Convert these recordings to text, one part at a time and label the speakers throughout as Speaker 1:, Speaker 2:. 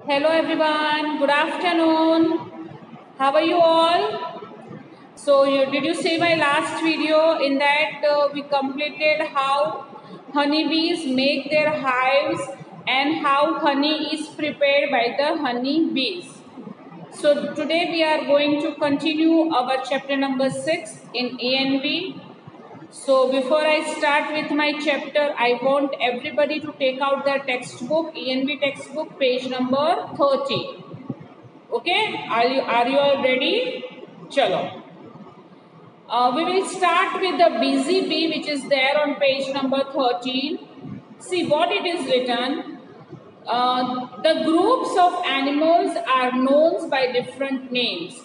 Speaker 1: Hello everyone, good afternoon. How are you all? Did you see my last video? In that we completed how honeybees make their hives and how honey is prepared by the honeybees. So today we are going to continue our chapter number 6 in ENV. So before I start with my chapter, I want everybody to take out their textbook, ENV textbook, page number 30. Okay, are you all ready? Chalo. We will start with the busy bee, which is there on page number 13. See what it is written. The groups of animals are known by different names,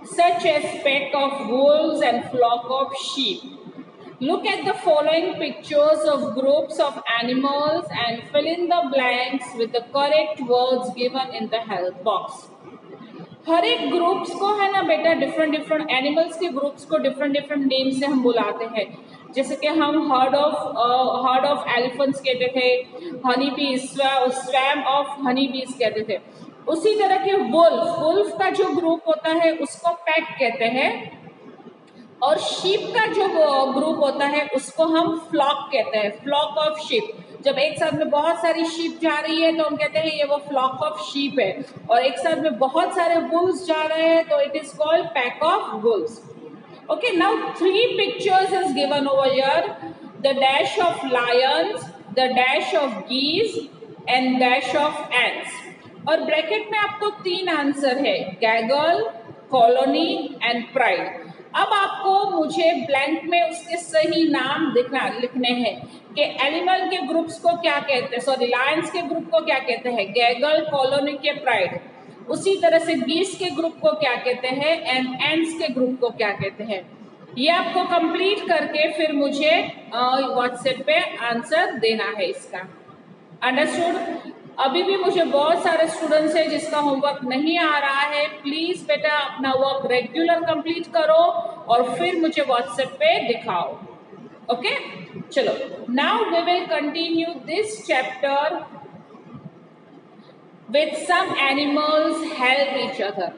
Speaker 1: such as pack of wolves and flock of sheep. Look at the following pictures of groups of animals and fill in the blanks with the correct words given in the help box. हर एक groups को है ना बेटा different animals के groups को different name से हम बुलाते हैं। जैसे कि हम हर्ड ऑफ एलिफेंट्स कहते थे, honey bee swum of honey बीज कहते थे। उसी तरह के वुल्फ का जो ग्रुप होता है उसको पैक कहते हैं, और शीप का जो ग्रुप होता है उसको हम फ्लॉक कहते हैं, फ्लॉक ऑफ शीप। जब एक साथ में बहुत सारी शीप जा रही है तो हम कहते हैं ये वो फ्लॉक ऑफ शीप है, और एक साथ में बहुत सारे वुल्व्स जा रहे हैं तो it is called pack of wolves. Okay, now 3 pictures is given over here, the dash of lions, the dash of geese and dash of ants. और ब्रैकेट में आपको 3 आंसर है, गैगल, कॉलोनी एंड प्राइड। अब आपको मुझे ब्लैंक में उसके सही नाम लिखने हैं कि एनिमल के ग्रुप्स को क्या कहते हैं, सॉरी लायंस के ग्रुप को क्या कहते हैं, गैगल, कॉलोनी के प्राइड। उसी तरह से गीस के ग्रुप को क्या कहते हैं एंड एंड्स के ग्रुप को क्या कहते हैं। ये आपको कंप्लीट करके फिर मुझे व्हाट्सएप पे आंसर देना है इसका। अंडरस्टूड? अभी भी मुझे बहुत सारे स्टूडेंट्स हैं जिसका होमवर्क नहीं आ रहा है। प्लीज बेटा अपना वर्क रेगुलर कंप्लीट करो और फिर मुझे व्हाट्सएप पे दिखाओ। ओके, चलो now we will continue this chapter with some animals help each other.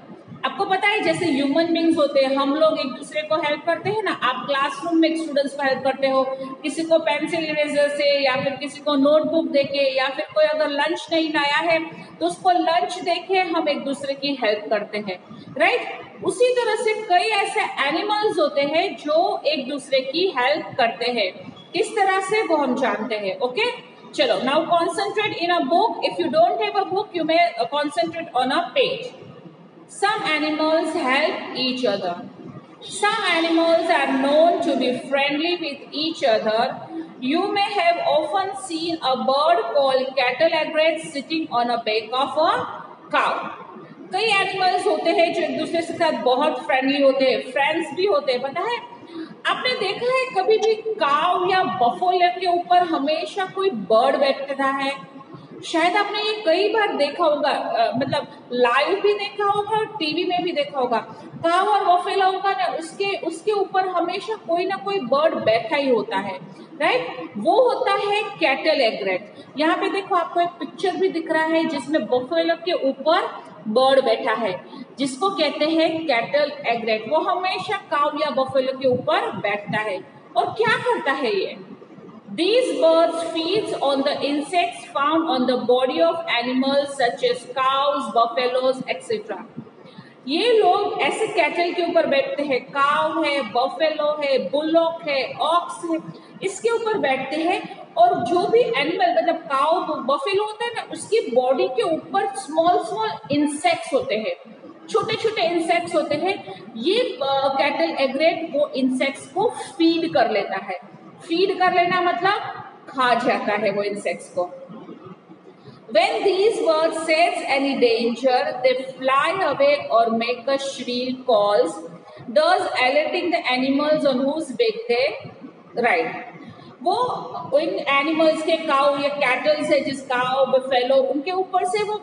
Speaker 1: आपको पता है जैसे ह्यूमन बींग्स होते हैं, हम लोग एक दूसरे को हेल्प करते हैं ना। आप क्लासरूम में स्टूडेंट्स को हेल्प करते हो, किसी को पेंसिल इरेजर से, या फिर किसी को नोटबुक देके, या फिर कोई अगर लंच नहीं लाया है तो उसको लंच देके हम एक दूसरे की हेल्प करते हैं, राइट? उसी तरह से कई ऐसे एनिमल्स होते हैं जो एक दूसरे की हेल्प करते हैं। किस तरह से वो हम जानते हैं। ओके, चलो now concentrate in a book. If you don't have a book you may concentrate on a page. Some animals help each other. Some animals are known to be friendly with each other. You may have often seen a bird called cattle egret sitting on a back of a cow. कई animals होते हैं जो एक दूसरे के साथ बहुत friendly होते हैं, फ्रेंड्स भी होते हैं। पता है आपने देखा है कभी भी काव या बफेलो के ऊपर हमेशा कोई बर्ड बैठता है? शायद आपने ये कई बार देखा होगा, मतलब लाइव भी देखा होगा, टीवी में भी देखा होगा। काव और बफेलो का ना उसके ऊपर हमेशा कोई ना कोई बर्ड बैठा ही होता है, राइट? वो होता है कैटल एग्रेट। यहाँ पे देखो आपको एक पिक्चर भी दिख रहा है जिसमें बफेलो के ऊपर बर्ड बैठा है, जिसको कहते हैं कैटल एग्रेट। वो हमेशा काव या बफेलो के ऊपर बैठता है और क्या करता है ये? These birds feeds on the insects found on the body of animals such as cows, buffaloes, etc. ये लोग ऐसे कैटल के ऊपर बैठते हैं, काव है, बफेलो है, बुलॉक है, ऑक्स है, इसके ऊपर बैठते हैं। और जो भी एनिमल मतलब काव बफेलो होता है ना, उसकी बॉडी के ऊपर स्मॉल इंसेक्ट्स होते हैं, छोटे छोटे इंसेक्ट्स होते हैं। ये कैटल एग्रेट वो इंसेक्ट्स को फीड कर लेता है। फीड कर लेना मतलब खा जाता है वो इंसेक्ट्स को। When these birds sense any danger, they fly away or make a shrill calls, thus alerting the animals on whose back they ride. वो इन एनिमल्स के काउ या कैटल्स है, जिस काउ बफेलो उनके ऊपर से वो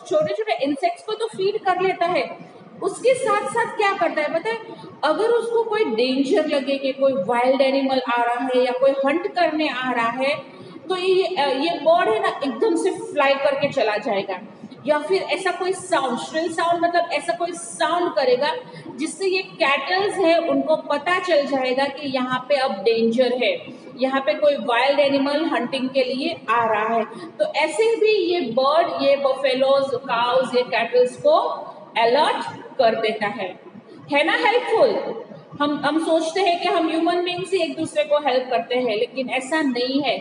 Speaker 1: छोटे छोटे इंसेक्ट्स को तो फीड कर लेता है, उसके साथ साथ क्या करता है पता है? अगर उसको कोई डेंजर लगे कि कोई वाइल्ड एनिमल आ रहा है या कोई हंट करने आ रहा है तो ये बर्ड है ना एकदम से फ्लाई करके चला जाएगा। या फिर ऐसा कोई साउंड, श्रिल साउंड मतलब ऐसा कोई साउंड करेगा जिससे ये कैटल्स है उनको पता चल जाएगा कि यहाँ पे अब डेंजर है, यहाँ पे कोई वाइल्ड एनिमल हंटिंग के लिए आ रहा है। तो ऐसे भी ये बर्ड, ये बफेलोज, काउज, ये कैटल्स को अलर्ट कर देता है ना हेल्पफुल। हम सोचते हैं कि हम ह्यूमन बींग्स ही एक दूसरे को हेल्प करते हैं, लेकिन ऐसा नहीं है।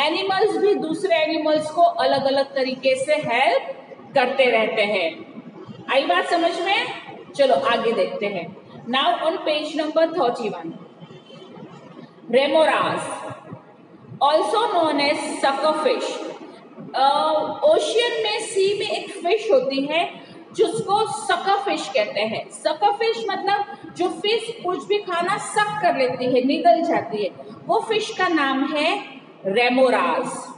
Speaker 1: एनिमल्स भी दूसरे एनिमल्स को अलग अलग तरीके से हेल्प करते रहते हैं। आई बात समझ में? चलो आगे देखते हैं। Now on page number 31, remoras also known as suckerfish. Ocean में, सी में एक फिश होती है जिसको सकरफिश कहते हैं। सकरफिश मतलब जो फिश कुछ भी खाना सक कर लेती है, निगल जाती है, वो फिश का नाम है रेमोरास।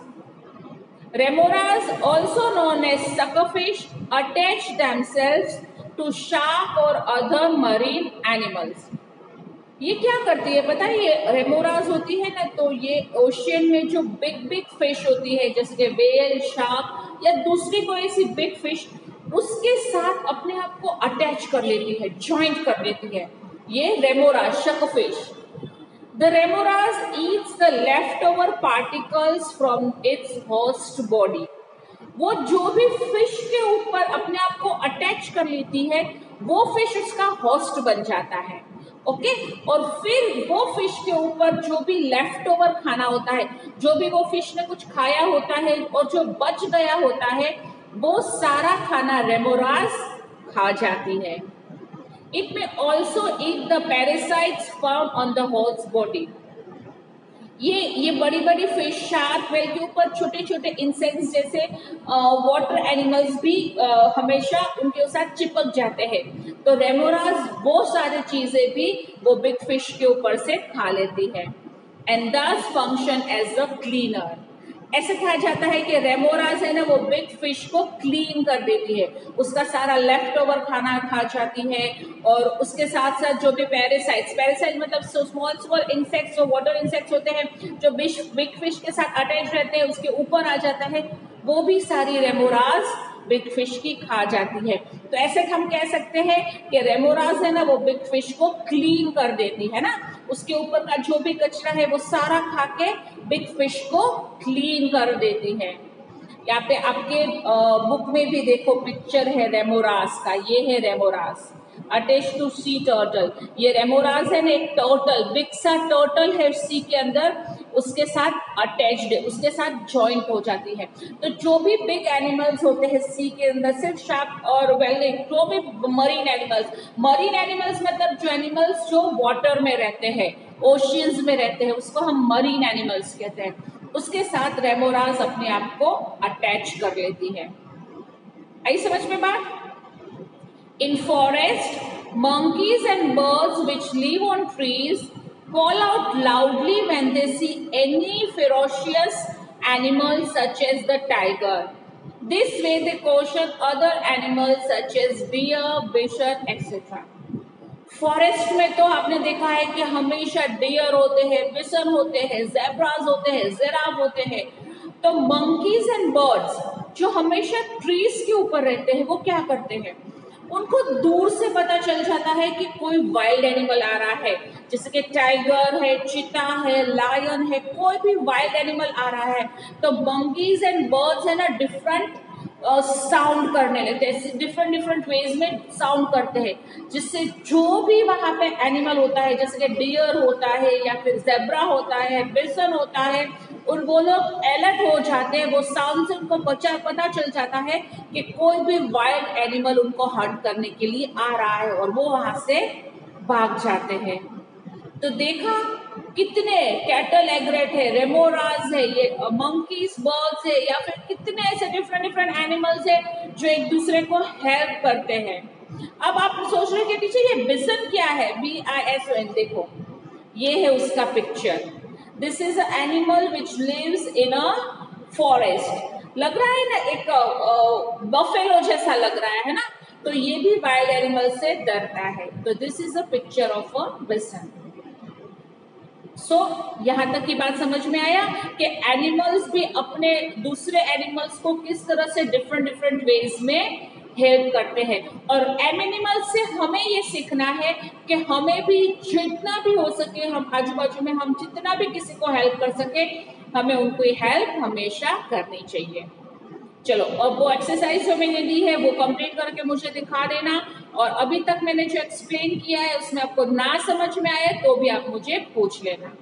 Speaker 1: Remoras, also known as suckerfish, attach themselves to shark or other marine animals. ये क्या करती है पता है? ये रेमोरास होती है ना, तो ये ओशियन में जो बिग बिग फिश होती है जैसे कि वेल, शार्क या दूसरी कोई ऐसी बिग फिश, उसके साथ अपने आप को अटैच कर लेती है, ज्वाइंट कर लेती है। ये रेमोरास, शकरफिश। The remoras eats the leftover particles from its host body. वो जो भी फिश के ऊपर अपने आप को अटैच कर लेती है, वो फिश उसका होस्ट बन जाता है। ओके, और फिर वो फिश के ऊपर जो भी लेफ्ट ओवर खाना होता है, जो भी वो फिश ने कुछ खाया होता है और जो बच गया होता है, वो सारा खाना रेमोरास खा जाती है। It may also eat the parasites found on the host body. ये बड़ी बड़ी फिश, शार्क, वेल के ऊपर छोटे छोटे इंसेक्ट्स जैसे वाटर एनिमल्स भी हमेशा उनके साथ चिपक जाते हैं। तो रेमोरास वो सारी चीजें भी वो बिग फिश के ऊपर से खा लेती है। एंड दस फंक्शन एज अ क्लीनर। ऐसे कहा जाता है कि रेमोरास है ना, वो बिग फिश को क्लीन कर देती है, उसका सारा लेफ्ट ओवर खाना खा जाती है, और उसके साथ साथ जो भी पैरासाइट्स मतलब स्मॉल स्मॉल इंसेक्ट्स, जो वाटर इंसेक्ट्स होते हैं जो बिग फिश के साथ अटैच रहते हैं, उसके ऊपर आ जाता है, वो भी सारी रेमोरास बिग फिश की खा जाती है। तो ऐसे हम कह सकते हैं कि रेमोरास है ना, वो बिग फिश को क्लीन कर देती है ना, उसके ऊपर का जो भी कचरा है वो सारा खा के बिग फिश को क्लीन कर देती है। यहाँ पे आपके बुक में भी देखो पिक्चर है रेमोरास का, ये है रेमोरास अटैच टू सी टर्टल। ये रेमोरास है ना, एक टर्टल, बिग सा टर्टल है सी के अंदर, उसके साथ अटैच्ड है, उसके साथ जॉइंट हो जाती है। तो जो भी बिग एनिमल्स होते हैं सी के अंदर, सिर्फ शार्क और वेल, जो भी मरीन एनिमल्स मतलब जो एनिमल्स जो वाटर में रहते हैं, ओशियंस में रहते हैं, उसको हम मरीन एनिमल्स कहते हैं, उसके साथ रेमोरास अपने आप को अटैच कर लेती है। आई समझ में बात? In forest, monkeys and birds which live on trees call out loudly when they see any ferocious animal such as the tiger. This way they caution other animals such as deer, bison, etc. Forest में तो आपने देखा है कि हमेशा dear होते हैं, बिसन होते हैं, ज़ेब्रास होते हैं, जिराफ होते हैं। तो मंकीज एंड बर्ड्स जो हमेशा ट्रीज के ऊपर रहते हैं, वो क्या करते हैं, उनको दूर से पता चल जाता है कि कोई वाइल्ड एनिमल आ रहा है, जैसे कि टाइगर है, चीता है, लायन है, कोई भी वाइल्ड एनिमल आ रहा है। तो मंकीज एंड बर्ड्स है ना, डिफरेंट साउंड करने लगते हैं, डिफरेंट वेज में साउंड करते हैं, जिससे जो भी वहां पे एनिमल होता है, जैसे कि डियर होता है या फिर ज़ेब्रा होता है, बिसन होता है, और वो लोग अलर्ट हो जाते हैं। वो साउंड से उनको पता चल जाता है कि कोई भी वाइल्ड एनिमल उनको हंट करने के लिए आ रहा है, और वो वहां से भाग जाते हैं। तो देखा कितने कैटल एग्रेट है, रेमोरास है, ये मंकीज, बर्ड्स है, या फिर कितने ऐसे डिफरेंट एनिमल्स है जो एक दूसरे को हेल्प करते हैं। अब आप सोच रहे कि टीचर ये बिसन क्या है, BISON, देखो ये है उसका picture. This is a animal which lives in a forest. लग रहा है ना एक बफेलो जैसा लग रहा है ना, तो ये भी वाइल्ड एनिमल से डरता है। तो this is a picture of a bison. So यहाँ तक की बात समझ में आया कि एनिमल्स भी अपने दूसरे एनिमल्स को किस तरह से डिफरेंट डिफरेंट वेज में हेल्प करते हैं। और एनिमल्स से हमें ये सीखना है कि हमें भी जितना भी हो सके, हम आजू बाजू में हम जितना भी किसी को हेल्प कर सके, हमें उनको हेल्प हमेशा करनी चाहिए। चलो, अब वो एक्सरसाइज जो मैंने दी है वो कंप्लीट करके मुझे दिखा देना, और अभी तक मैंने जो एक्सप्लेन किया है उसमें आपको ना समझ में आए तो भी आप मुझे पूछ लेना।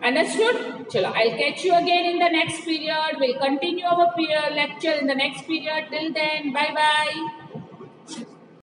Speaker 1: Understood? चलो, I'll catch you again in the next period. We'll continue our lecture in the next period. Till then, bye bye.